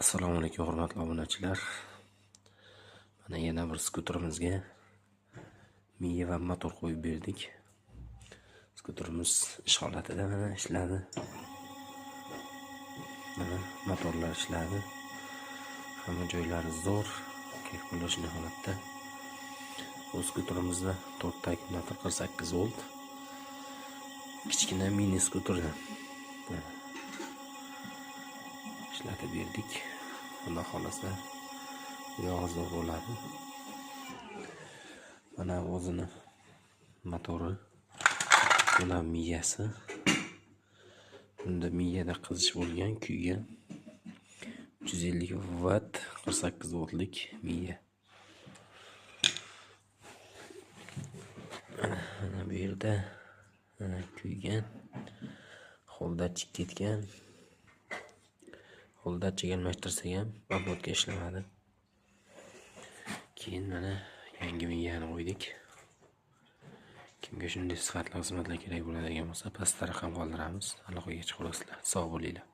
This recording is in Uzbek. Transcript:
Assalomu alaykum hurmatli obunachilar. Mana yana bir skuterimizga miya va motor qo'yib berdik. Skuterimiz ish holatida mana ishladi. Mana motorlar ishladi. Hamma joylari zo'r, kalkulashli holatda. Bu skuterimizda 4 akkumulyator 48 volt. Kichkina mini skuterdan ishlatib berdik. Xudo xolasa yog'izda bo'ladi. Mana o'zini motori, buna miyasi. Bunda miyada qizish bo'lgan, kuygan 350 watt 48 voltlik miya. Mana bu yerda kuygan, holdatchik ketgan. Holdatchik almashtirsak ham robotga ishlamadi. Keyin mana yangi miyani qo'ydik. Kimga shunday sifatli xizmatlar kerak bo'ladigan bo'lsa, pastda raqam qoldiramiz. Aloqaga chiqasizlar. Sog' bo'linglar.